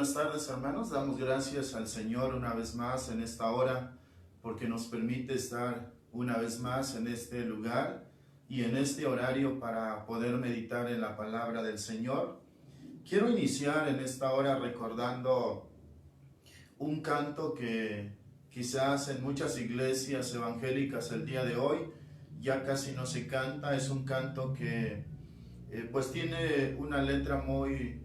buenas tardes, hermanos. Damos gracias al Señor una vez más en esta hora porque nos permite estar una vez más en este lugar y en este horario para poder meditar en la palabra del Señor. Quiero iniciar en esta hora recordando un canto que quizás en muchas iglesias evangélicas el día de hoy ya casi no se canta. Es un canto que pues tiene una letra muy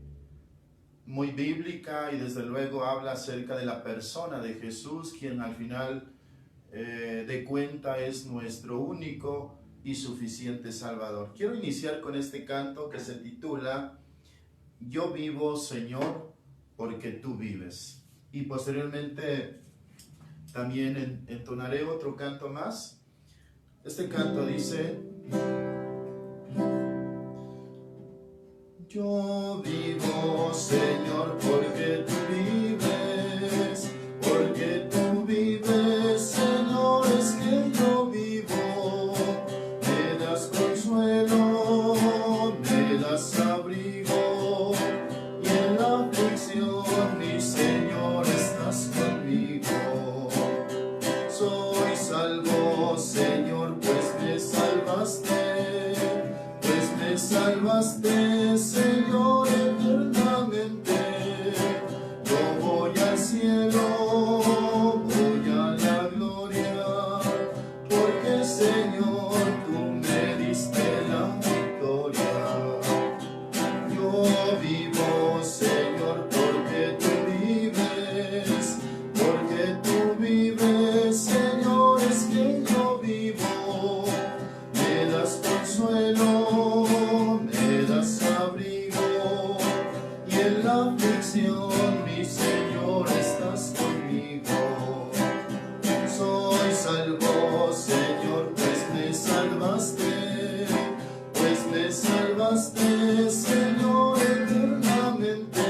bíblica y desde luego habla acerca de la persona de Jesús, quien al final de cuenta es nuestro único y suficiente Salvador. Quiero iniciar con este canto que se titula Yo vivo, Señor, porque tú vives. Y posteriormente también entonaré otro canto más. Este canto dice: Yo vivo, Señor, porque tú vives, Señor, es que yo vivo. Me das consuelo, me das abrigo, y en la aflicción, mi Señor, estás conmigo. Soy salvo, Señor, pues me salvaste, Señor, eternamente. Yo voy al cielo, voy a la gloria, porque, Señor, tú me diste la victoria. Yo vivo, Señor, porque tú vives, Señor, es que yo vivo. Me das consuelo, mi Señor, estás conmigo. Soy salvo, Señor, pues me salvaste, Señor, eternamente.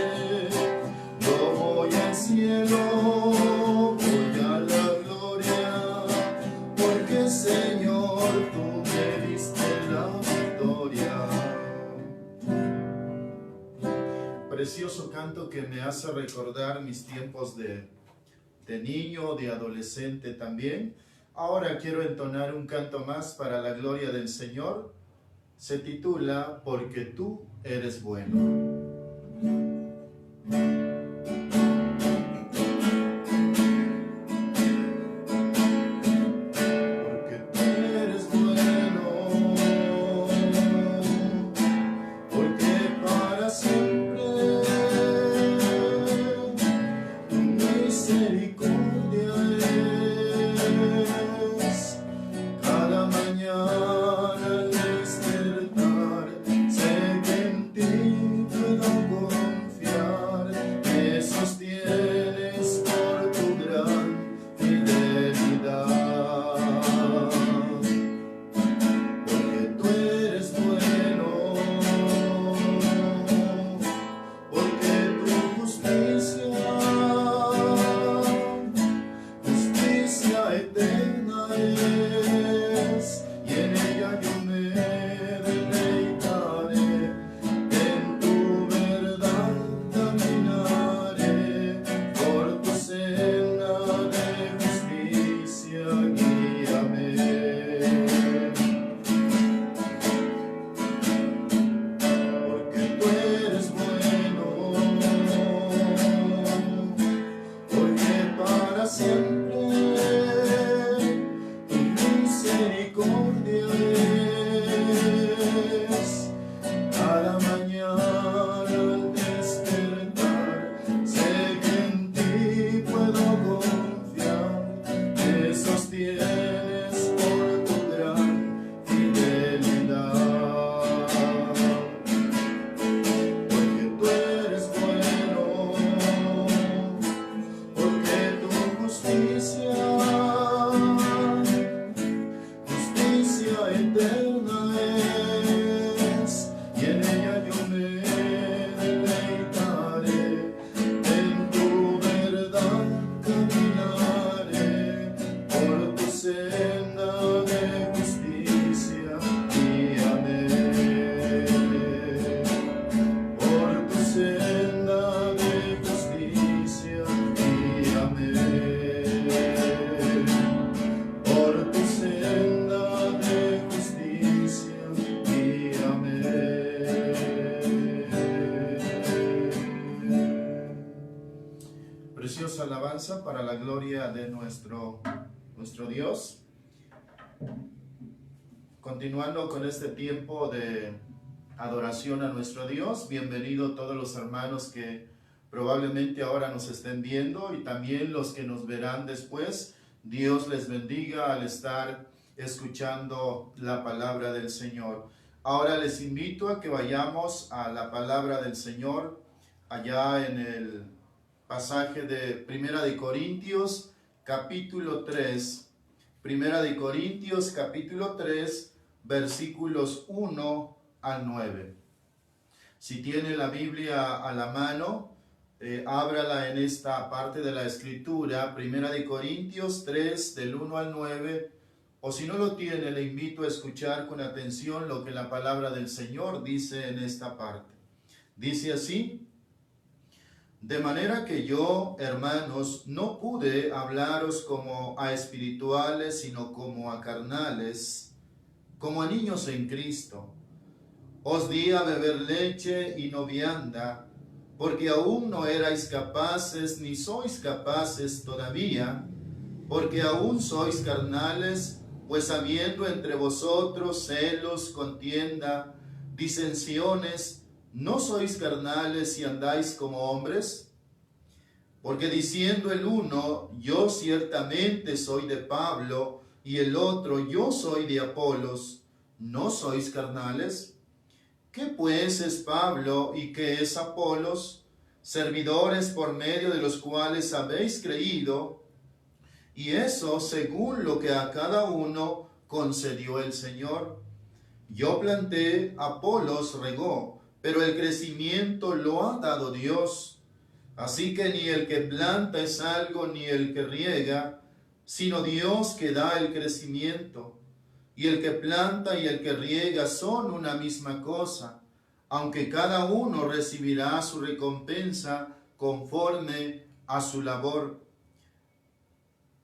Yo voy al cielo, voy a la gloria, porque, Señor, tú me diste la victoria. Precioso canto que me hace recordar mis tiempos de niño, de adolescente también. Ahora quiero entonar un canto más para la gloria del Señor. Se titula Porque tú eres bueno. para la gloria de nuestro Dios. Continuando con este tiempo de adoración a nuestro Dios, bienvenido todos los hermanos que probablemente ahora nos estén viendo y también los que nos verán después. Dios les bendiga al estar escuchando la palabra del Señor. Ahora les invito a que vayamos a la palabra del Señor allá en el pasaje de Primera de Corintios capítulo 3. Primera de Corintios capítulo 3, versículos 1 al 9. Si tiene la Biblia a la mano, ábrala en esta parte de la Escritura, Primera de Corintios 3, del 1 al 9, o si no lo tiene, le invito a escuchar con atención lo que la palabra del Señor dice en esta parte. Dice así: de manera que yo, hermanos, no pude hablaros como a espirituales, sino como a carnales, como a niños en Cristo. Os di a beber leche y no vianda, porque aún no erais capaces, ni sois capaces todavía, porque aún sois carnales, pues habiendo entre vosotros celos, contienda, disensiones, ¿no sois carnales y andáis como hombres? Porque diciendo el uno, yo ciertamente soy de Pablo, y el otro, yo soy de Apolos, ¿no sois carnales? ¿Qué pues es Pablo y qué es Apolos? Servidores por medio de los cuales habéis creído, y eso según lo que a cada uno concedió el Señor. Yo planté, Apolos regó, pero el crecimiento lo ha dado Dios. Así que ni el que planta es algo, ni el que riega, sino Dios que da el crecimiento. Y el que planta y el que riega son una misma cosa, aunque cada uno recibirá su recompensa conforme a su labor.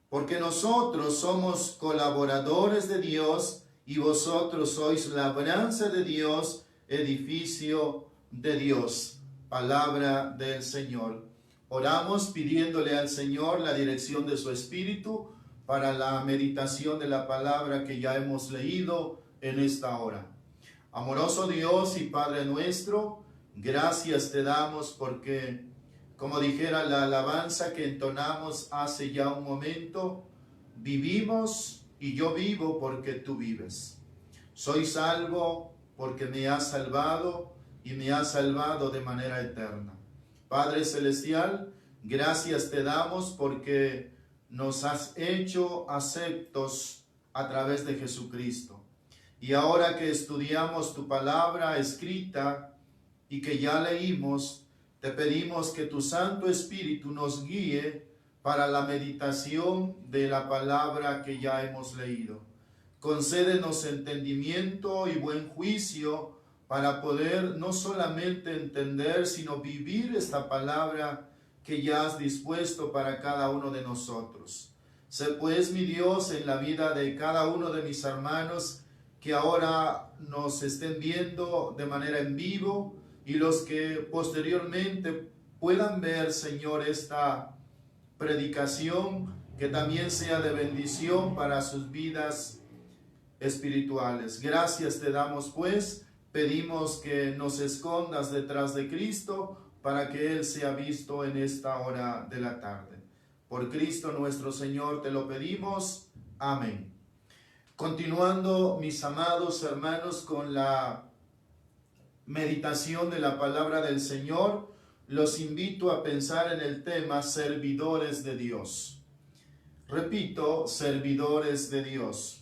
Porque nosotros somos colaboradores de Dios, y vosotros sois labranza de Dios, edificio de Dios. Palabra del Señor. Oramos pidiéndole al Señor la dirección de su Espíritu para la meditación de la palabra que ya hemos leído en esta hora. Amoroso Dios y Padre nuestro, gracias te damos porque, como dijera la alabanza que entonamos hace ya un momento, vivimos y yo vivo porque tú vives. Soy salvo porque me has salvado y me has salvado de manera eterna. Padre Celestial, gracias te damos porque nos has hecho aceptos a través de Jesucristo. Y ahora que estudiamos tu palabra escrita y que ya leímos, te pedimos que tu Santo Espíritu nos guíe para la meditación de la palabra que ya hemos leído. Concédenos entendimiento y buen juicio para poder no solamente entender, sino vivir esta palabra que ya has dispuesto para cada uno de nosotros. Sé pues, mi Dios, en la vida de cada uno de mis hermanos que ahora nos estén viendo de manera en vivo y los que posteriormente puedan ver, Señor, esta predicación, que también sea de bendición para sus vidas espirituales. Gracias te damos pues, pedimos que nos escondas detrás de Cristo para que Él sea visto en esta hora de la tarde. Por Cristo nuestro Señor te lo pedimos. Amén. Continuando, mis amados hermanos, con la meditación de la palabra del Señor, los invito a pensar en el tema servidores de Dios. Repito, servidores de Dios.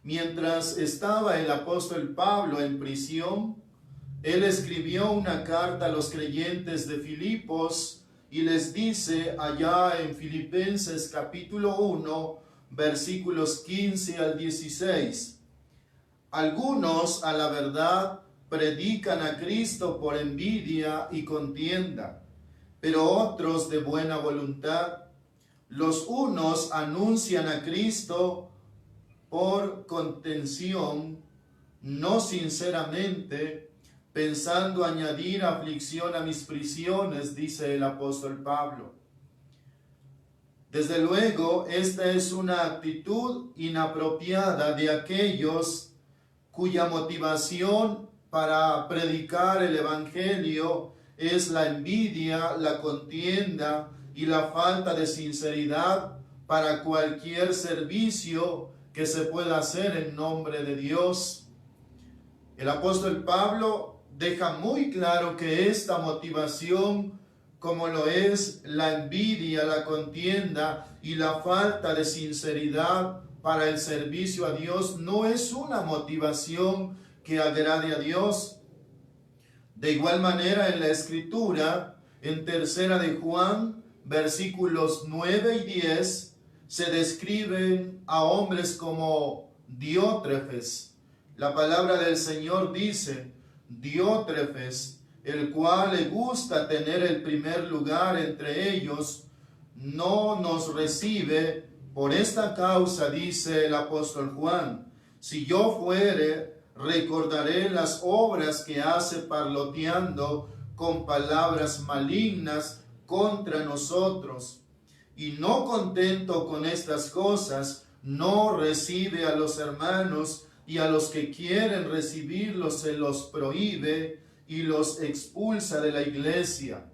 Mientras estaba el apóstol Pablo en prisión, él escribió una carta a los creyentes de Filipos y les dice allá en Filipenses capítulo 1, versículos 15 al 16, algunos a la verdad predican a Cristo por envidia y contienda, pero otros de buena voluntad. Los unos anuncian a Cristo por contención, no sinceramente, pensando añadir aflicción a mis prisiones, dice el apóstol Pablo. Desde luego, esta es una actitud inapropiada de aquellos cuya motivación para predicar el Evangelio es la envidia, la contienda y la falta de sinceridad para cualquier servicio que se pueda hacer en nombre de Dios. El apóstol Pablo deja muy claro que esta motivación, como lo es la envidia, la contienda y la falta de sinceridad para el servicio a Dios, no es una motivación que agrade a Dios. De igual manera, en la Escritura, en tercera de Juan, versículos 9 y 10, se describen a hombres como Diótrefes. La palabra del Señor dice, Diótrefes, el cual le gusta tener el primer lugar entre ellos, no nos recibe. Por esta causa, dice el apóstol Juan, si yo fuere, recordaré las obras que hace parloteando con palabras malignas contra nosotros. Y no contento con estas cosas, no recibe a los hermanos, y a los que quieren recibirlos se los prohíbe y los expulsa de la iglesia.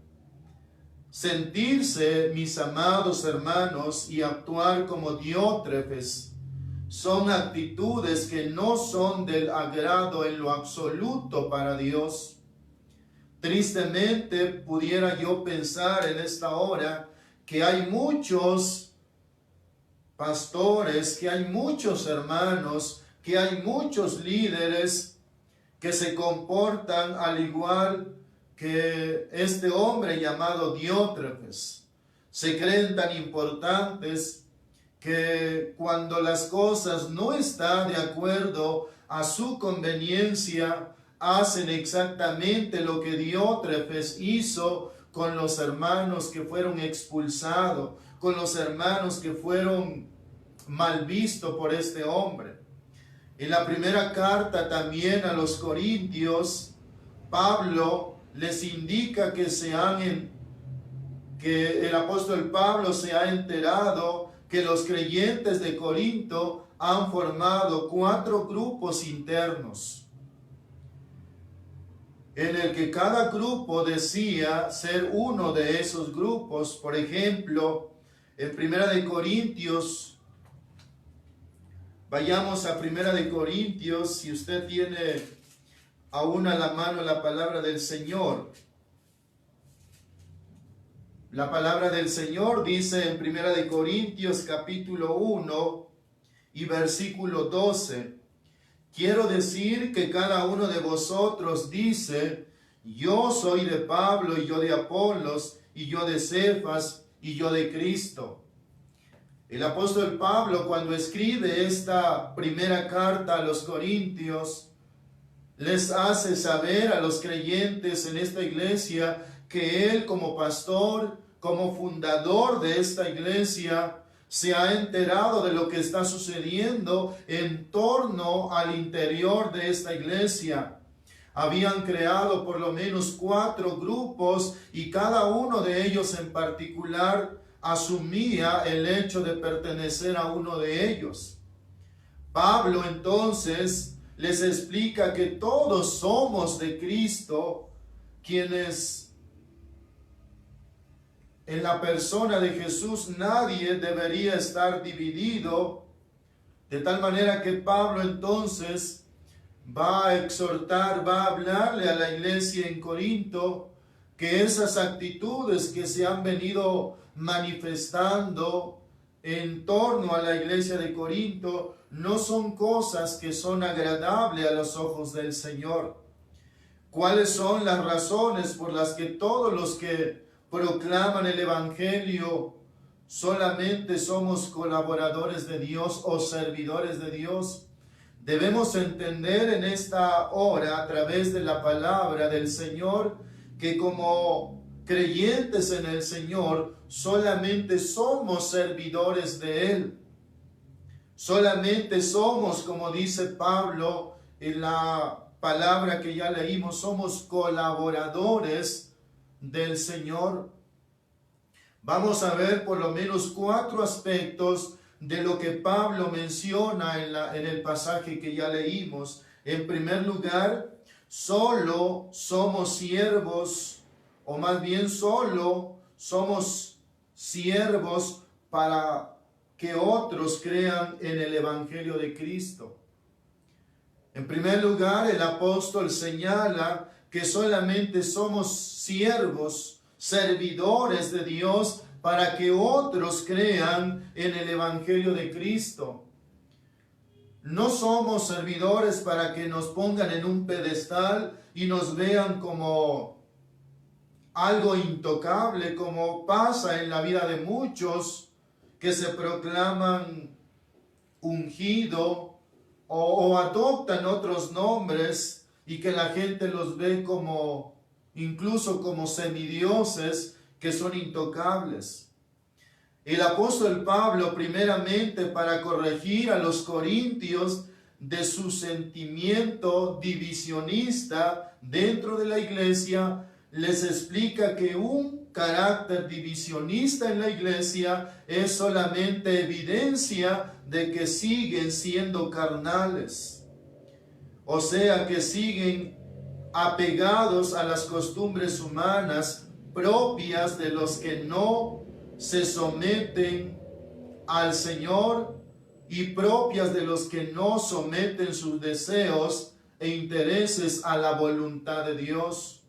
Sentirse, mis amados hermanos, y actuar como Diótrefes son actitudes que no son del agrado en lo absoluto para Dios. Tristemente pudiera yo pensar en esta hora que hay muchos pastores, que hay muchos hermanos, que hay muchos líderes que se comportan al igual que este hombre llamado Diótrefes. Se creen tan importantes que cuando las cosas no están de acuerdo a su conveniencia, hacen exactamente lo que Diótrefes hizo con los hermanos que fueron expulsados, con los hermanos que fueron mal vistos por este hombre. En la primera carta también a los Corintios, Pablo les indica que el apóstol Pablo se ha enterado que los creyentes de Corinto han formado 4 grupos internos, en el que cada grupo decía ser uno de esos grupos. Por ejemplo, en Primera de Corintios, vayamos a Primera de Corintios, si usted tiene aún a la mano la palabra del Señor. La palabra del Señor dice en Primera de Corintios capítulo 1 y versículo 12, quiero decir que cada uno de vosotros dice, yo soy de Pablo, y yo de Apolos, y yo de Cefas, y yo de Cristo. El apóstol Pablo, cuando escribe esta primera carta a los Corintios, les hace saber a los creyentes en esta iglesia que él, como pastor, como fundador de esta iglesia, se ha enterado de lo que está sucediendo en torno al interior de esta iglesia. Habían creado por lo menos 4 grupos y cada uno de ellos en particular asumía el hecho de pertenecer a uno de ellos. Pablo entonces les explica que todos somos de Cristo, quienes en la persona de Jesús nadie debería estar dividido, de tal manera que Pablo entonces va a exhortar, va a hablarle a la iglesia en Corinto que esas actitudes que se han venido manifestando en torno a la iglesia de Corinto no son cosas que son agradables a los ojos del Señor. ¿Cuáles son las razones por las que todos los que proclaman el Evangelio solamente somos colaboradores de Dios o servidores de Dios? Debemos entender en esta hora, a través de la palabra del Señor, que como creyentes en el Señor solamente somos servidores de Él. Solamente somos, como dice Pablo en la palabra que ya leímos, somos colaboradores del Señor. Vamos a ver por lo menos 4 aspectos de lo que Pablo menciona en el pasaje que ya leímos. En primer lugar, solo somos siervos, o más bien solo somos siervos para que otros crean en el Evangelio de Cristo. En primer lugar, el apóstol señala que solamente somos siervos, servidores de Dios para que otros crean en el Evangelio de Cristo. No somos servidores para que nos pongan en un pedestal y nos vean como algo intocable, como pasa en la vida de muchos que se proclaman ungido o adoptan otros nombres y que la gente los ve como, incluso como semidioses que son intocables. El apóstol Pablo, primeramente para corregir a los corintios de su sentimiento divisionista dentro de la iglesia, les explica que un carácter divisionista en la iglesia es solamente evidencia de que siguen siendo carnales. O sea, que siguen apegados a las costumbres humanas propias de los que no se someten al Señor y propias de los que no someten sus deseos e intereses a la voluntad de Dios.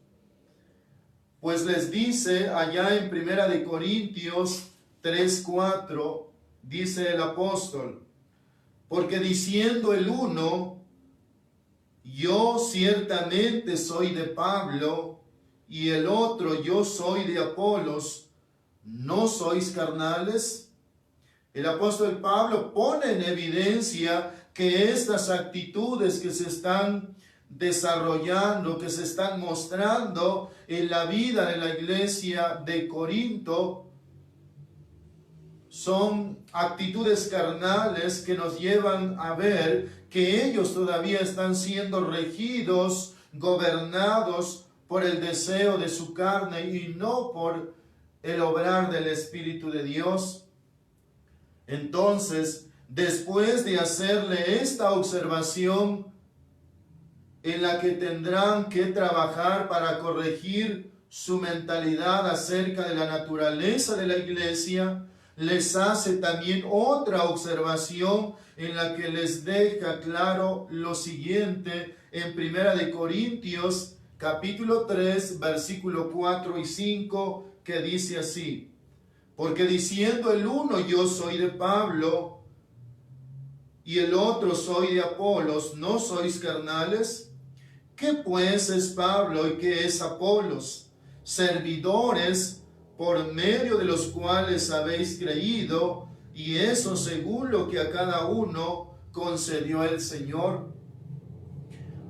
Pues les dice allá en 1 Corintios 3:4, dice el apóstol, porque diciendo el uno, yo ciertamente soy de Pablo, y el otro, yo soy de Apolos, ¿no sois carnales? El apóstol Pablo pone en evidencia que estas actitudes que se están desarrollando, que se están mostrando en la vida de la iglesia de Corinto, son actitudes carnales que nos llevan a ver que ellos todavía están siendo regidos, gobernados por el deseo de su carne y no por el obrar del Espíritu de Dios. Entonces, después de hacerle esta observación en la que tendrán que trabajar para corregir su mentalidad acerca de la naturaleza de la iglesia, les hace también otra observación en la que les deja claro lo siguiente en 1 Corintios capítulo 3, versículo 4 y 5, que dice así: porque diciendo el uno, yo soy de Pablo, y el otro soy de Apolos, ¿no sois carnales? ¿Qué pues es Pablo y qué es Apolos? Servidores por medio de los cuales habéis creído, y eso según lo que a cada uno concedió el Señor.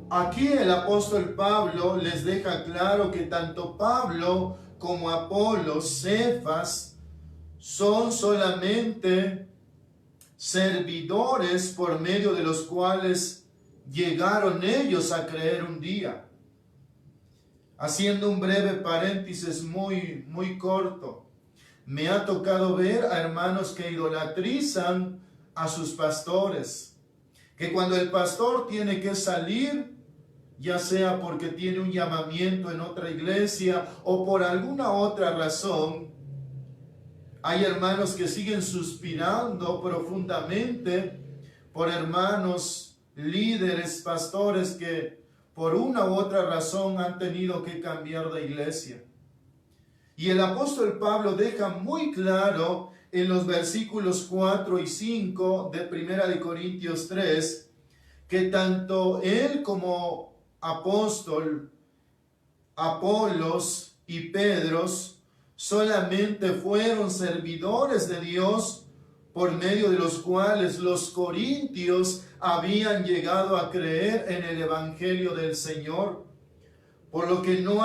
Aquí el apóstol Pablo les deja claro que tanto Pablo como Apolos, Cefas, son solamente servidores por medio de los cuales llegaron ellos a creer un día. Haciendo un breve paréntesis muy corto, me ha tocado ver a hermanos que idolatrizan a sus pastores, que cuando el pastor tiene que salir, ya sea porque tiene un llamamiento en otra iglesia o por alguna otra razón, hay hermanos que siguen suspirando profundamente por hermanos, líderes, pastores que por una u otra razón han tenido que cambiar de iglesia. Y el apóstol Pablo deja muy claro en los versículos 4 y 5 de 1 Corintios 3 que tanto él como apóstol, Apolos y Pedro solamente fueron servidores de Dios por medio de los cuales los corintios habían llegado a creer en el Evangelio del Señor, por lo que no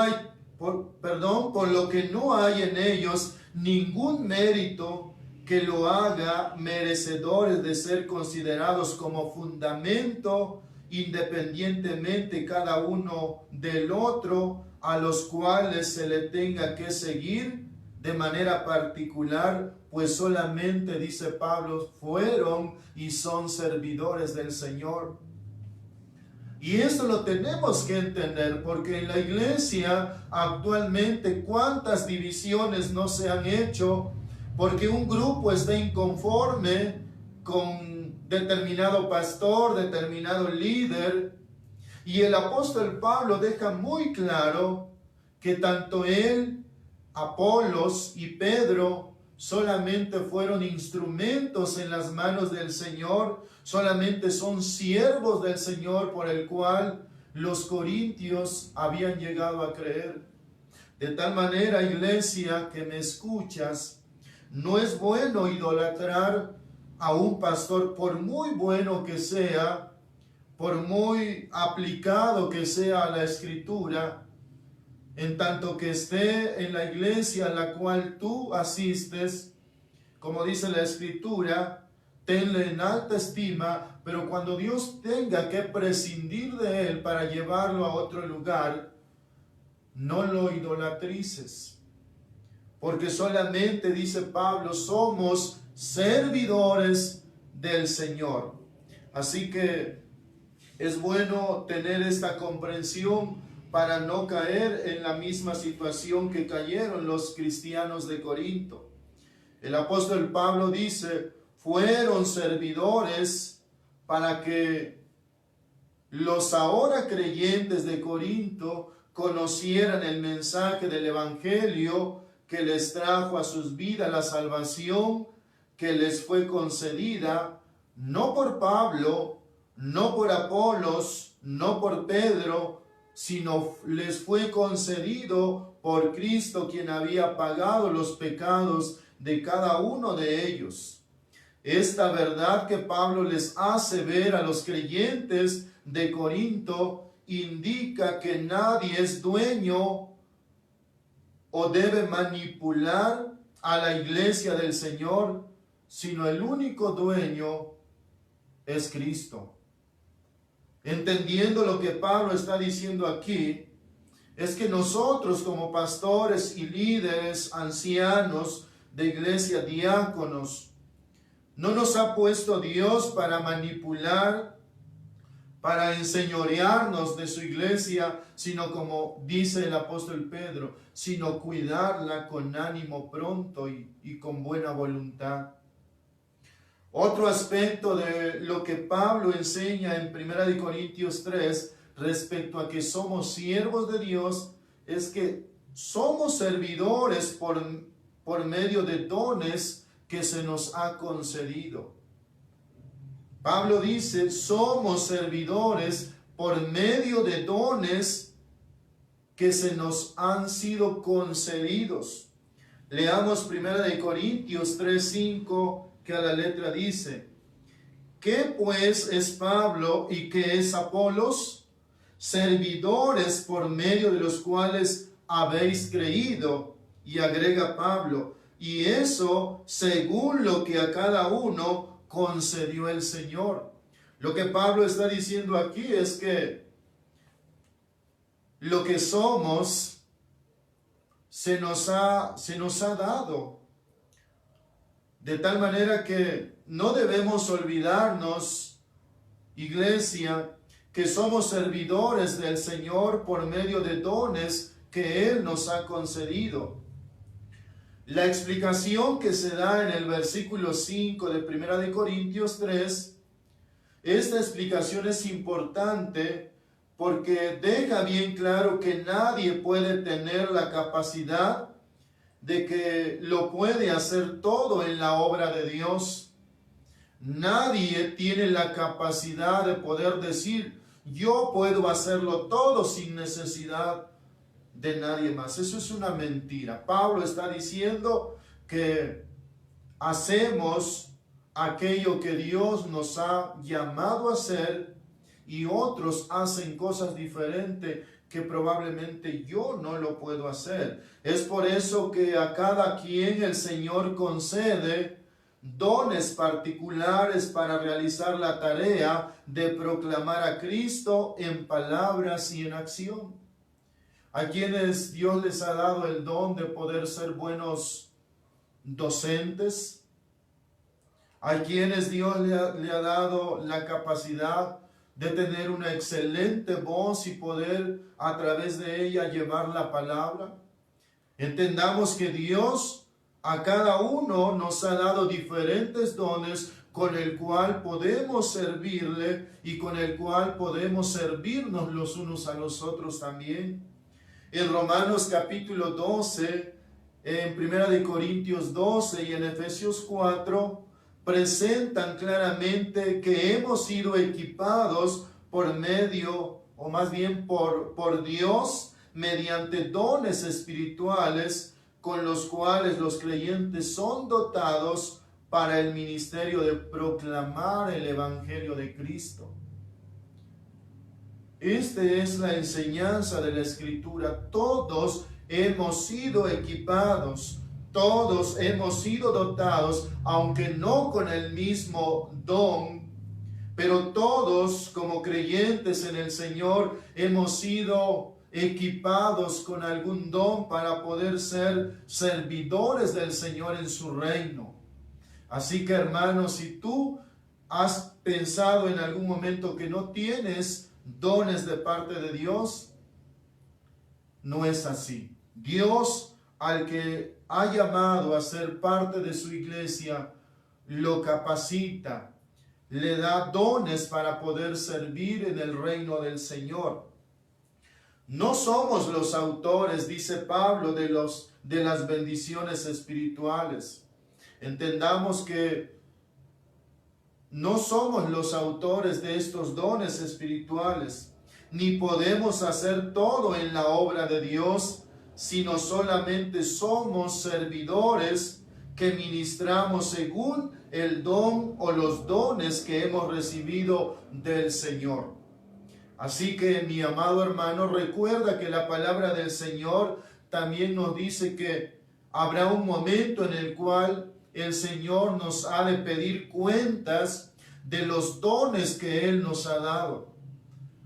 hay en ellos ningún mérito que lo haga merecedores de ser considerados como fundamento independientemente cada uno del otro, a los cuales se le tenga que seguir de manera particular, pues solamente, dice Pablo, fueron y son servidores del Señor. Y eso lo tenemos que entender, porque en la iglesia actualmente cuántas divisiones no se han hecho porque un grupo está inconforme con determinado pastor, determinado líder. Y el apóstol Pablo deja muy claro que tanto él, Apolos y Pedro solamente fueron instrumentos en las manos del Señor, solamente son siervos del Señor por el cual los corintios habían llegado a creer. De tal manera, iglesia que me escuchas, no es bueno idolatrar a un pastor, por muy bueno que sea, por muy aplicado que sea a la Escritura, en tanto que esté en la iglesia a la cual tú asistes, como dice la Escritura, tenle en alta estima, pero cuando Dios tenga que prescindir de él para llevarlo a otro lugar, no lo idolatrices. Porque solamente, dice Pablo, somos servidores del Señor. Así que es bueno tener esta comprensión para no caer en la misma situación que cayeron los cristianos de Corinto. El apóstol Pablo dice, fueron servidores para que los ahora creyentes de Corinto conocieran el mensaje del Evangelio que les trajo a sus vidas la salvación que les fue concedida, no por Pablo, no por Apolos, no por Pedro, sino les fue concedido por Cristo, quien había pagado los pecados de cada uno de ellos. Esta verdad que Pablo les hace ver a los creyentes de Corinto indica que nadie es dueño o debe manipular a la iglesia del Señor, sino el único dueño es Cristo. Entendiendo lo que Pablo está diciendo aquí, es que nosotros como pastores y líderes, ancianos de iglesia, diáconos, no nos ha puesto Dios para manipular, para enseñorearnos de su iglesia, sino como dice el apóstol Pedro, sino cuidarla con ánimo pronto y con buena voluntad. Otro aspecto de lo que Pablo enseña en 1 Corintios 3 respecto a que somos siervos de Dios es que somos servidores por medio de dones que se nos ha concedido. Pablo dice, somos servidores por medio de dones que se nos han sido concedidos. Leamos 1 Corintios 3:5, que a la letra dice, ¿qué pues es Pablo y qué es Apolos? Servidores por medio de los cuales habéis creído. Y agrega Pablo, y eso según lo que a cada uno concedió el Señor. Lo que Pablo está diciendo aquí es que lo que somos se nos ha dado. De tal manera que no debemos olvidarnos, iglesia, que somos servidores del Señor por medio de dones que Él nos ha concedido. La explicación que se da en el versículo 5 de 1 Corintios 3, esta explicación es importante porque deja bien claro que nadie puede tener la capacidad de que lo puede hacer todo en la obra de Dios. Nadie tiene la capacidad de poder decir, yo puedo hacerlo todo sin necesidad de nadie más. Eso es una mentira. Pablo está diciendo que hacemos aquello que Dios nos ha llamado a hacer y otros hacen cosas diferentes que probablemente yo no lo puedo hacer. Es por eso que a cada quien el Señor concede dones particulares para realizar la tarea de proclamar a Cristo en palabras y en acción. a quienes Dios les ha dado el don de poder ser buenos docentes, a quienes Dios le ha dado la capacidad de tener una excelente voz y poder a través de ella llevar la palabra. Entendamos que Dios a cada uno nos ha dado diferentes dones con el cual podemos servirle y con el cual podemos servirnos los unos a los otros también. En Romanos capítulo 12, en Primera de Corintios 12 y en Efesios 4, presentan claramente que hemos sido equipados por medio, o más bien por Dios, mediante dones espirituales con los cuales los creyentes son dotados para el ministerio de proclamar el Evangelio de Cristo. Esta es la enseñanza de la Escritura. Todos hemos sido equipados, todos hemos sido dotados, aunque no con el mismo don, pero todos como creyentes en el Señor hemos sido equipados con algún don para poder ser servidores del Señor en su reino. Así que, hermanos, si tú has pensado en algún momento que no tienes dones de parte de Dios, no es así. Dios, al que ha llamado a ser parte de su iglesia, lo capacita, le da dones para poder servir en el reino del Señor. No somos los autores, dice Pablo, de las bendiciones espirituales. Entendamos que no somos los autores de estos dones espirituales, ni podemos hacer todo en la obra de Dios, sino solamente somos servidores que ministramos según el don o los dones que hemos recibido del Señor. Así que, mi amado hermano, recuerda que la palabra del Señor también nos dice que habrá un momento en el cual el Señor nos ha de pedir cuentas de los dones que Él nos ha dado.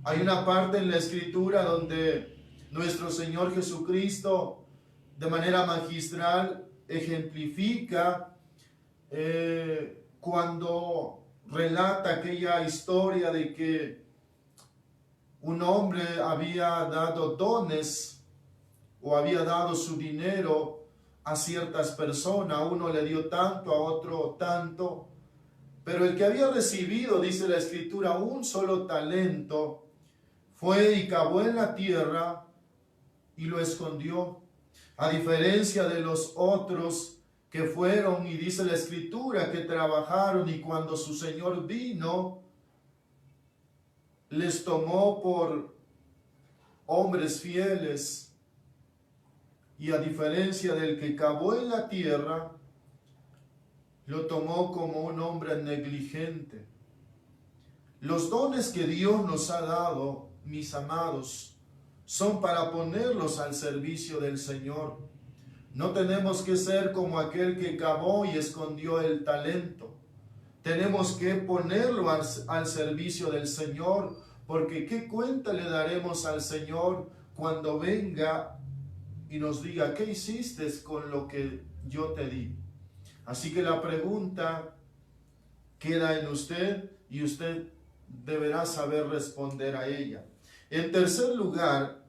Hay una parte en la Escritura donde nuestro Señor Jesucristo, de manera magistral, ejemplifica cuando relata aquella historia de que un hombre había dado dones o había dado su dinero a ciertas personas. A uno le dio tanto, a otro tanto. Pero el que había recibido, dice la Escritura, un solo talento, fue y cavó en la tierra y lo escondió. A diferencia de los otros que fueron, y dice la Escritura, que trabajaron y cuando su Señor vino, les tomó por hombres fieles. Y a diferencia del que cavó en la tierra, lo tomó como un hombre negligente. Los dones que Dios nos ha dado, mis amados, son para ponerlos al servicio del Señor. No tenemos que ser como aquel que cavó y escondió el talento. Tenemos que ponerlo al servicio del Señor, porque ¿qué cuenta le daremos al Señor cuando venga y nos diga, ¿qué hiciste con lo que yo te di? Así que la pregunta queda en usted y usted deberá saber responder a ella. En tercer lugar,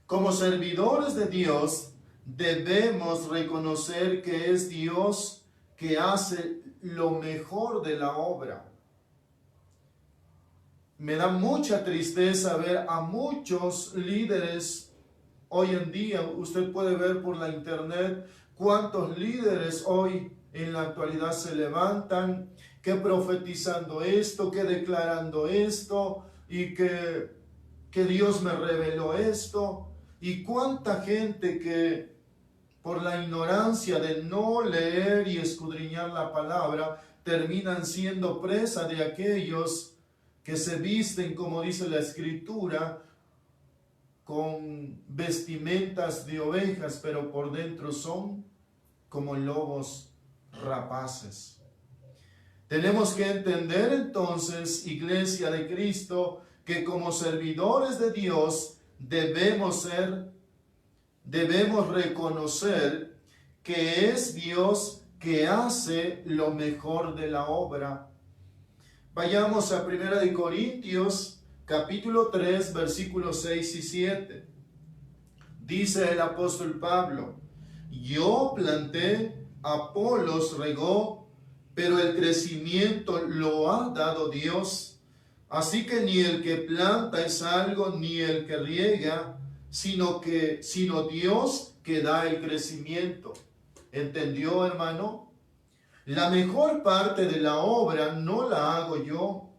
como servidores de Dios, debemos reconocer que es Dios que hace lo mejor de la obra. Me da mucha tristeza ver a muchos líderes hoy en día. Usted puede ver por la internet cuántos líderes hoy en la actualidad se levantan, que profetizando esto, que declarando esto, y que Dios me reveló esto. Y cuánta gente que por la ignorancia de no leer y escudriñar la palabra, terminan siendo presa de aquellos que se visten, como dice la Escritura, con vestimentas de ovejas, pero por dentro son como lobos rapaces. Tenemos que entender entonces, Iglesia de Cristo, que como servidores de Dios debemos reconocer que es Dios que hace lo mejor de la obra. Vayamos a 1 Corintios, capítulo 3, versículos 6 y 7. Dice el apóstol Pablo: yo planté, Apolos regó, pero el crecimiento lo ha dado Dios. Así que ni el que planta es algo, ni el que riega, sino Dios que da el crecimiento. ¿Entendió, hermano? La mejor parte de la obra no la hago yo.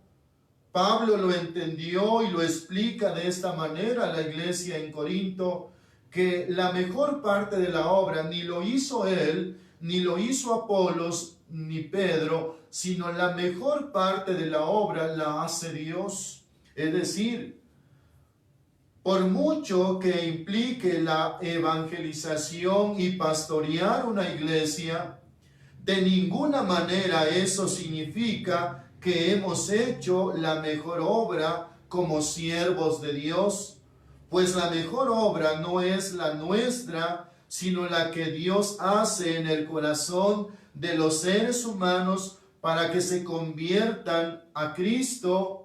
Pablo lo entendió y lo explica de esta manera a la iglesia en Corinto, que la mejor parte de la obra ni lo hizo él, ni lo hizo Apolos, ni Pedro, sino la mejor parte de la obra la hace Dios. Es decir, por mucho que implique la evangelización y pastorear una iglesia, de ninguna manera eso significa que hemos hecho la mejor obra como siervos de Dios, pues la mejor obra no es la nuestra, sino la que Dios hace en el corazón de los seres humanos para que se conviertan a Cristo,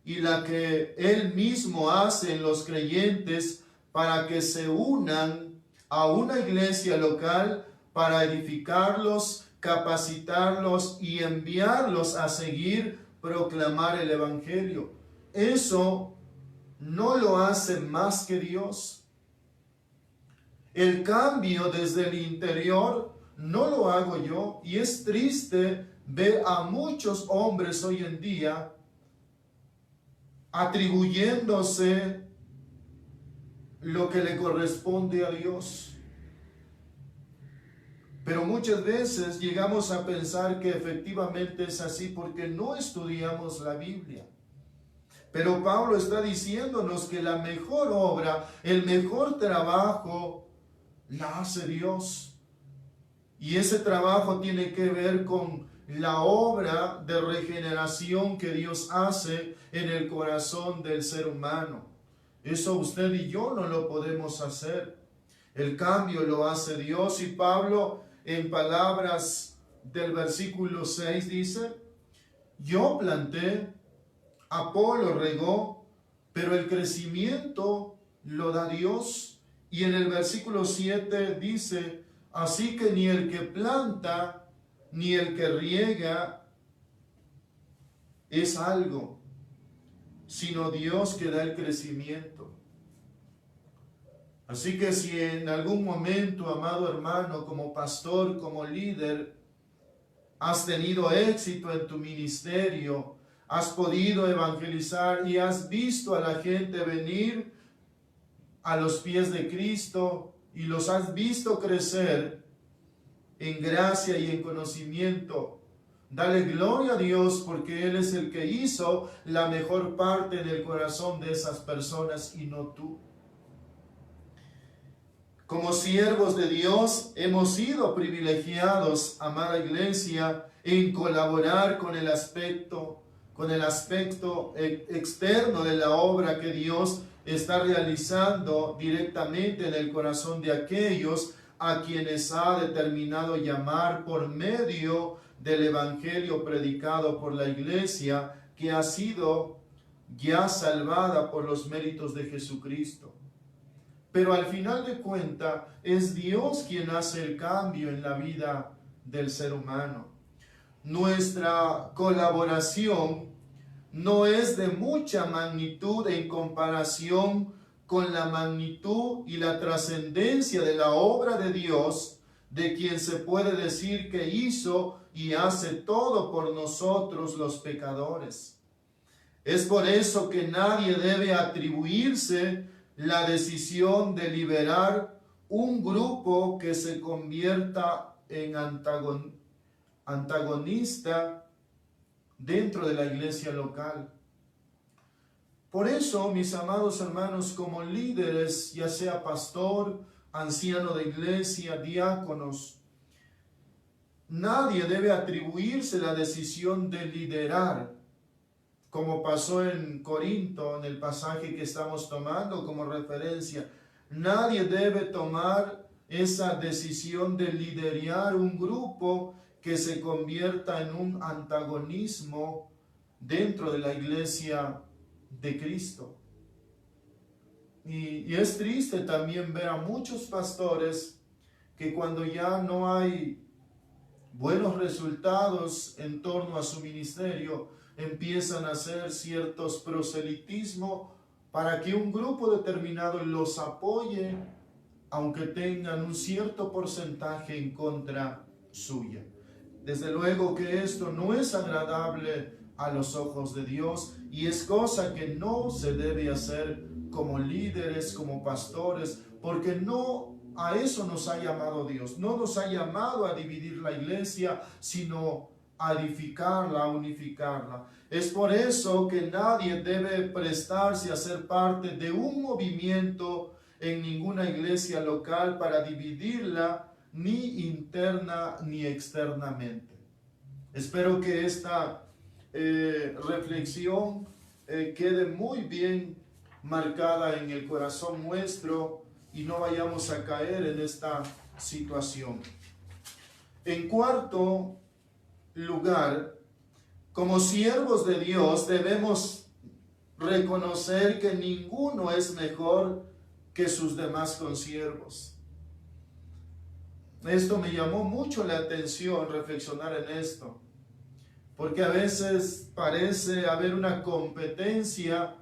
y la que Él mismo hace en los creyentes para que se unan a una iglesia local para edificarlos, capacitarlos y enviarlos a seguir proclamar el evangelio. Eso no lo hace más que Dios. El cambio desde el interior no lo hago yo, y es triste ver a muchos hombres hoy en día atribuyéndose lo que le corresponde a Dios. Pero muchas veces llegamos a pensar que efectivamente es así porque no estudiamos la Biblia. Pero Pablo está diciéndonos que la mejor obra, el mejor trabajo, la hace Dios. Y ese trabajo tiene que ver con la obra de regeneración que Dios hace en el corazón del ser humano. Eso usted y yo no lo podemos hacer. El cambio lo hace Dios, y Pablo, en palabras del versículo 6, dice: yo planté, Apolo regó, pero el crecimiento lo da Dios. Y en el versículo 7 dice: así que ni el que planta ni el que riega es algo, sino Dios que da el crecimiento. Así que si en algún momento, amado hermano, como pastor, como líder, has tenido éxito en tu ministerio, has podido evangelizar y has visto a la gente venir a los pies de Cristo y los has visto crecer en gracia y en conocimiento, dale gloria a Dios, porque Él es el que hizo la mejor parte en el corazón de esas personas y no tú. Como siervos de Dios hemos sido privilegiados, amada iglesia, en colaborar con el aspecto externo de la obra que Dios está realizando directamente en el corazón de aquellos a quienes ha determinado llamar por medio del evangelio predicado por la iglesia, que ha sido ya salvada por los méritos de Jesucristo. Pero al final de cuentas es Dios quien hace el cambio en la vida del ser humano. Nuestra colaboración no es de mucha magnitud en comparación con la magnitud y la trascendencia de la obra de Dios, de quien se puede decir que hizo y hace todo por nosotros los pecadores. Es por eso que nadie debe atribuirse la decisión de liberar un grupo que se convierta en antagonista dentro de la iglesia local. Por eso, mis amados hermanos, como líderes, ya sea pastor, anciano de iglesia, diáconos, nadie debe atribuirse la decisión de liderar como pasó en Corinto, en el pasaje que estamos tomando como referencia. Nadie debe tomar esa decisión de liderar un grupo que se convierta en un antagonismo dentro de la iglesia de Cristo. Y es triste también ver a muchos pastores que cuando ya no hay buenos resultados en torno a su ministerio, empiezan a hacer ciertos proselitismo para que un grupo determinado los apoye, aunque tengan un cierto porcentaje en contra suya. Desde luego que esto no es agradable a los ojos de Dios y es cosa que no se debe hacer como líderes, como pastores, porque no a eso nos ha llamado Dios. No nos ha llamado a dividir la iglesia, sino a edificarla, a unificarla. Es por eso que nadie debe prestarse a ser parte de un movimiento en ninguna iglesia local para dividirla, ni interna ni externamente. Espero que esta reflexión quede muy bien marcada en el corazón nuestro y no vayamos a caer en esta situación. En cuarto lugar, como siervos de Dios debemos reconocer que ninguno es mejor que sus demás consiervos. Esto me llamó mucho la atención, reflexionar en esto, porque a veces parece haber una competencia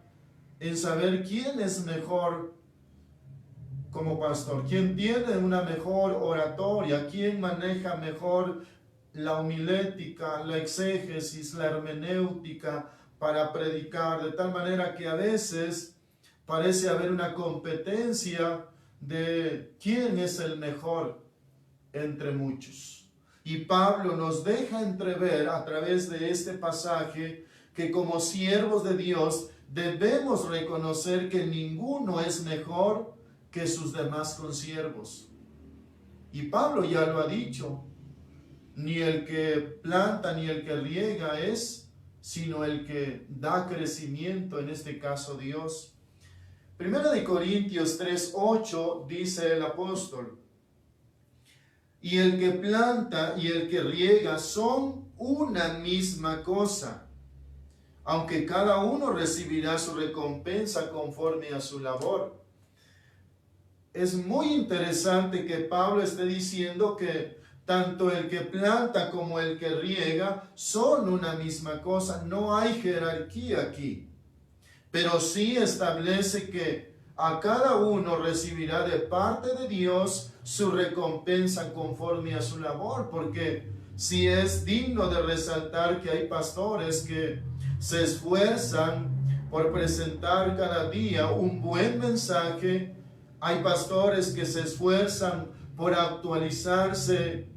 en saber quién es mejor como pastor, quién tiene una mejor oratoria, quién maneja mejor la homilética, la exégesis, la hermenéutica para predicar, de tal manera que a veces parece haber una competencia de quién es el mejor entre muchos. Y Pablo nos deja entrever a través de este pasaje que como siervos de Dios debemos reconocer que ninguno es mejor que sus demás consiervos. Y Pablo ya lo ha dicho, ni el que planta ni el que riega es, sino el que da crecimiento, en este caso Dios. Primera de Corintios 3:8 dice el apóstol: y el que planta y el que riega son una misma cosa, aunque cada uno recibirá su recompensa conforme a su labor. Es muy interesante que Pablo esté diciendo que tanto el que planta como el que riega son una misma cosa. No hay jerarquía aquí, pero sí establece que a cada uno recibirá de parte de Dios su recompensa conforme a su labor, porque sí es digno de resaltar que hay pastores que se esfuerzan por presentar cada día un buen mensaje. Hay pastores que se esfuerzan por actualizarse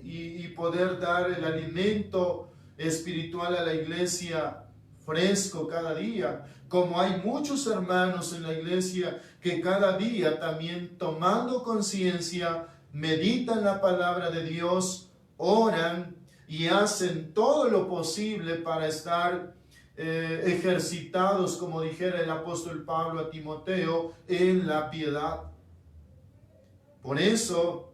y poder dar el alimento espiritual a la iglesia fresco cada día, como hay muchos hermanos en la iglesia que cada día también tomando conciencia meditan la palabra de Dios, oran y hacen todo lo posible para estar ejercitados, como dijera el apóstol Pablo a Timoteo, en la piedad. Por eso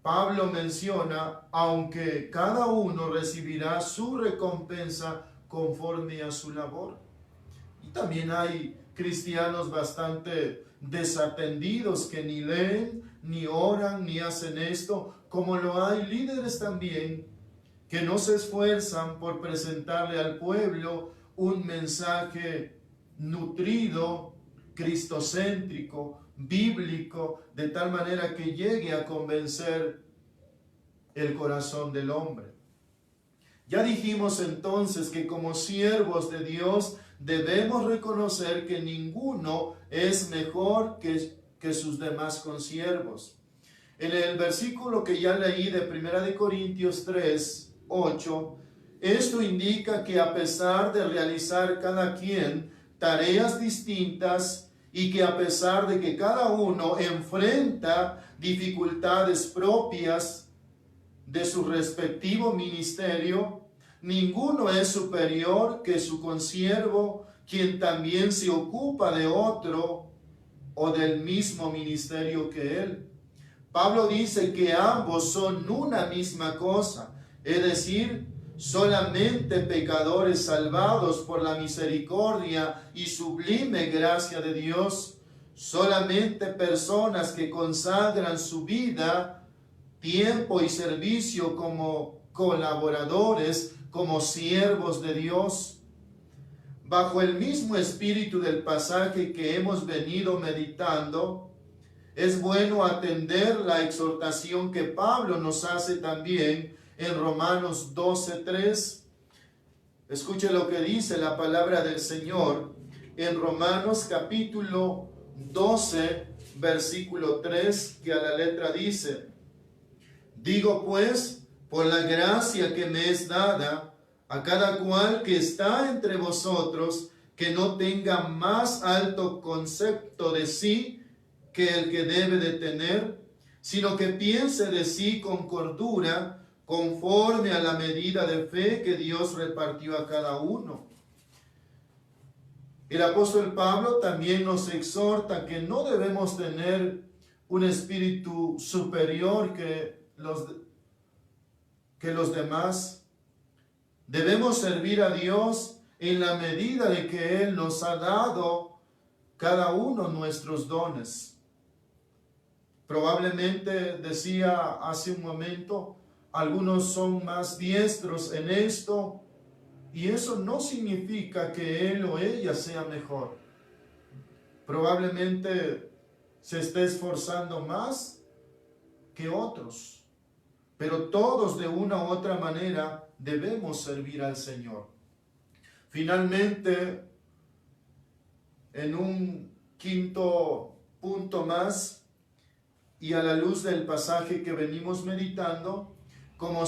Pablo menciona, aunque cada uno recibirá su recompensa conforme a su labor. Y también hay cristianos bastante desatendidos que ni leen, ni oran, ni hacen esto, como lo hay líderes también que no se esfuerzan por presentarle al pueblo un mensaje nutrido, cristocéntrico, bíblico, de tal manera que llegue a convencer el corazón del hombre. Ya dijimos entonces que como siervos de Dios debemos reconocer que ninguno es mejor que sus demás consiervos. En el versículo que ya leí de 1 Corintios 3:8, esto indica que a pesar de realizar cada quien tareas distintas y que a pesar de que cada uno enfrenta dificultades propias de su respectivo ministerio, ninguno es superior que su consiervo, quien también se ocupa de otro o del mismo ministerio que él. Pablo dice que ambos son una misma cosa, es decir, solamente pecadores salvados por la misericordia y sublime gracia de Dios, solamente personas que consagran su vida, tiempo y servicio como colaboradores, como siervos de Dios. Bajo el mismo espíritu del pasaje que hemos venido meditando, es bueno atender la exhortación que Pablo nos hace también en Romanos 12:3. Escuche lo que dice la palabra del Señor en Romanos capítulo 12, versículo 3, que a la letra dice: digo pues, por la gracia que me es dada, a cada cual que está entre vosotros, que no tenga más alto concepto de sí que el que debe de tener, sino que piense de sí con cordura, conforme a la medida de fe que Dios repartió a cada uno. El apóstol Pablo también nos exhorta que no debemos tener un espíritu superior que los demás. Debemos servir a Dios en la medida de que Él nos ha dado cada uno nuestros dones. Probablemente, decía hace un momento, algunos son más diestros en esto, y eso no significa que él o ella sea mejor. Probablemente se esté esforzando más que otros, pero todos de una u otra manera debemos servir al Señor. Finalmente, en un quinto punto más, y a la luz del pasaje que venimos meditando, como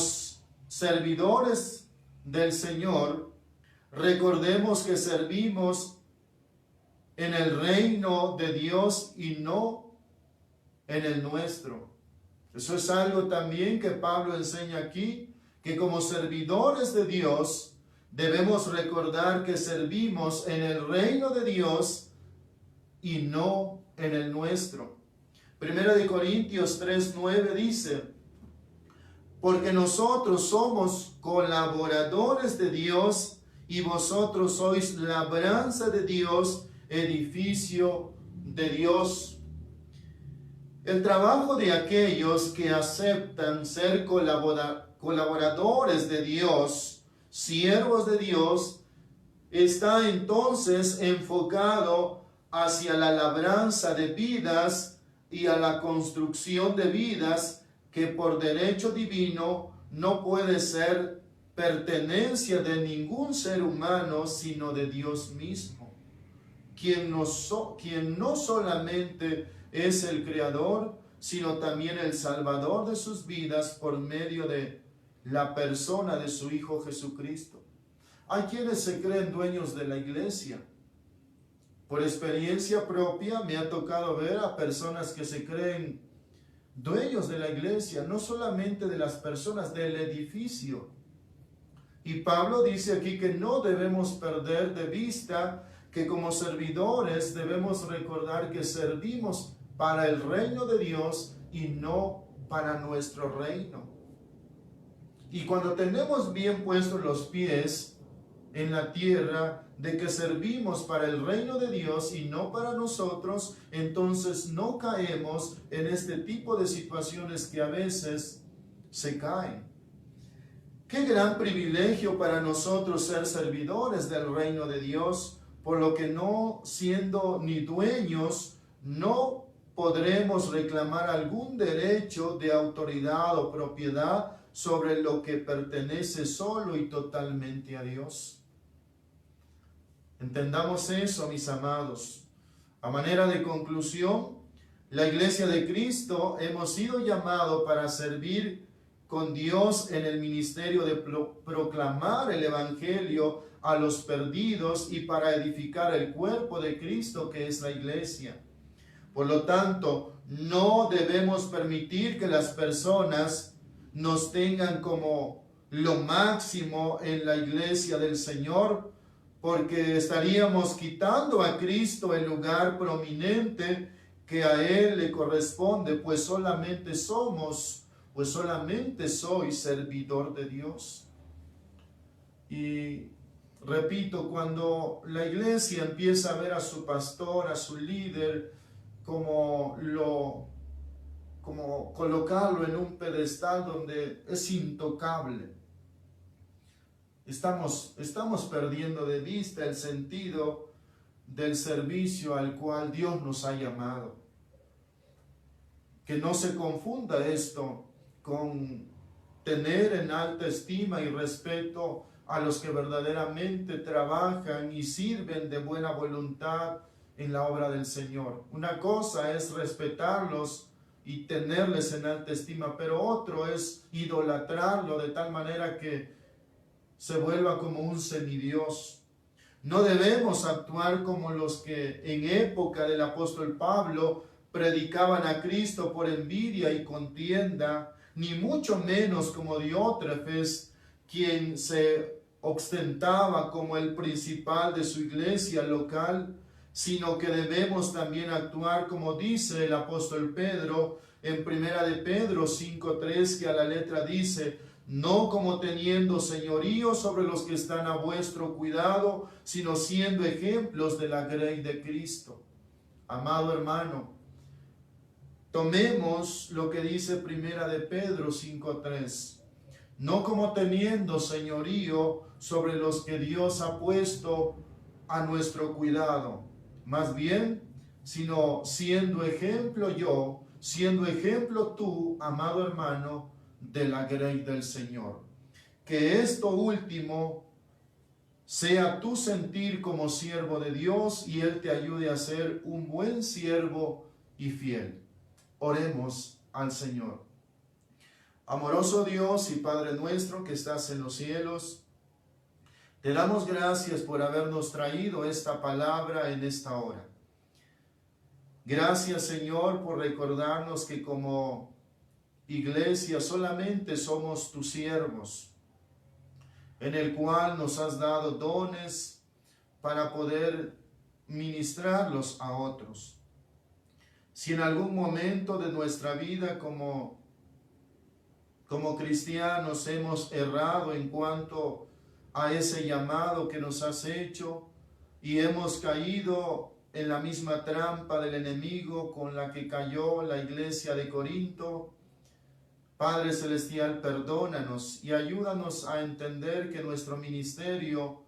servidores del Señor, recordemos que servimos en el reino de Dios y no en el nuestro. Eso es algo también que Pablo enseña aquí, que como servidores de Dios debemos recordar que servimos en el reino de Dios y no en el nuestro. Primera de Corintios 3:9 dice: porque nosotros somos colaboradores de Dios y vosotros sois labranza de Dios, edificio de Dios. El trabajo de aquellos que aceptan ser colaboradores de Dios, siervos de Dios, está entonces enfocado hacia la labranza de vidas y a la construcción de vidas que por derecho divino no puede ser pertenencia de ningún ser humano, sino de Dios mismo, quien no solamente es el Creador, sino también el Salvador de sus vidas por medio de la persona de su Hijo Jesucristo. Hay quienes se creen dueños de la iglesia. Por experiencia propia me ha tocado ver a personas que se creen dueños de la iglesia, no solamente de las personas, del edificio. Y Pablo dice aquí que no debemos perder de vista que como servidores debemos recordar que servimos para el reino de Dios y no para nuestro reino. Y cuando tenemos bien puestos los pies en la tierra, de que servimos para el reino de Dios y no para nosotros, entonces no caemos en este tipo de situaciones que a veces se caen. Qué gran privilegio para nosotros ser servidores del reino de Dios, por lo que no siendo ni dueños, no podremos reclamar algún derecho de autoridad o propiedad sobre lo que pertenece solo y totalmente a Dios. Entendamos eso, mis amados. A manera de conclusión, la Iglesia de Cristo hemos sido llamados para servir con Dios en el ministerio de proclamar el Evangelio a los perdidos y para edificar el cuerpo de Cristo, que es la Iglesia. Por lo tanto, no debemos permitir que las personas nos tengan como lo máximo en la iglesia del Señor, porque estaríamos quitando a Cristo el lugar prominente que a Él le corresponde, pues solamente soy servidor de Dios. Y repito, cuando la iglesia empieza a ver a su pastor, a su líder, como colocarlo en un pedestal donde es intocable, estamos perdiendo de vista el sentido del servicio al cual Dios nos ha llamado. Que no se confunda esto con tener en alta estima y respeto a los que verdaderamente trabajan y sirven de buena voluntad en la obra del Señor. Una cosa es respetarlos y tenerles en alta estima, pero otro es idolatrarlo de tal manera que se vuelva como un semidios. No debemos actuar como los que en época del apóstol Pablo predicaban a Cristo por envidia y contienda, ni mucho menos como Diótrefes, quien se ostentaba como el principal de su iglesia local, sino que debemos también actuar como dice el apóstol Pedro en primera de Pedro 5:3, que a la letra dice: no como teniendo señorío sobre los que están a vuestro cuidado, sino siendo ejemplos de la grey de Cristo. Amado hermano, tomemos lo que dice primera de Pedro 5:3. No como teniendo señorío sobre los que Dios ha puesto a nuestro cuidado, más bien, sino siendo ejemplo tú, amado hermano, de la grey del Señor. Que esto último sea tu sentir como siervo de Dios y Él te ayude a ser un buen siervo y fiel. Oremos al Señor. Amoroso Dios y Padre nuestro que estás en los cielos, te damos gracias por habernos traído esta palabra en esta hora. Gracias, Señor, por recordarnos que como iglesia solamente somos tus siervos, en el cual nos has dado dones para poder ministrarlos a otros. Si en algún momento de nuestra vida como cristianos hemos errado en cuanto a ese llamado que nos has hecho y hemos caído en la misma trampa del enemigo con la que cayó la iglesia de Corinto, Padre Celestial, perdónanos y ayúdanos a entender que nuestro ministerio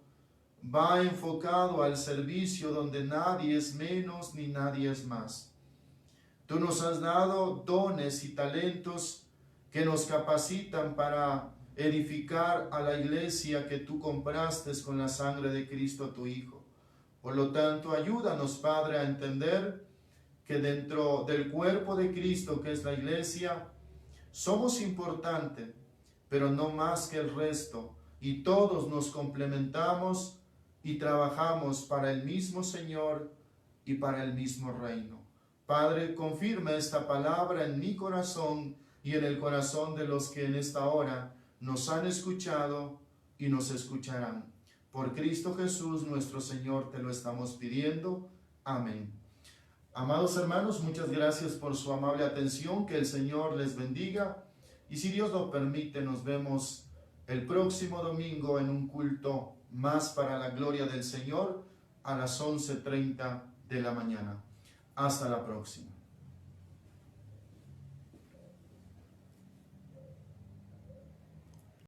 va enfocado al servicio donde nadie es menos ni nadie es más. Tú nos has dado dones y talentos que nos capacitan para edificar a la iglesia que tú compraste con la sangre de Cristo tu Hijo. Por lo tanto, ayúdanos, Padre, a entender que dentro del cuerpo de Cristo, que es la iglesia, somos importantes, pero no más que el resto, y todos nos complementamos y trabajamos para el mismo Señor y para el mismo reino. Padre, confirma esta palabra en mi corazón y en el corazón de los que en esta hora nos han escuchado y nos escucharán. Por Cristo Jesús nuestro Señor te lo estamos pidiendo. Amén. Amados hermanos, muchas gracias por su amable atención, que el Señor les bendiga y si Dios lo permite nos vemos el próximo domingo en un culto más para la gloria del Señor a las 11:30 de la mañana. Hasta la próxima.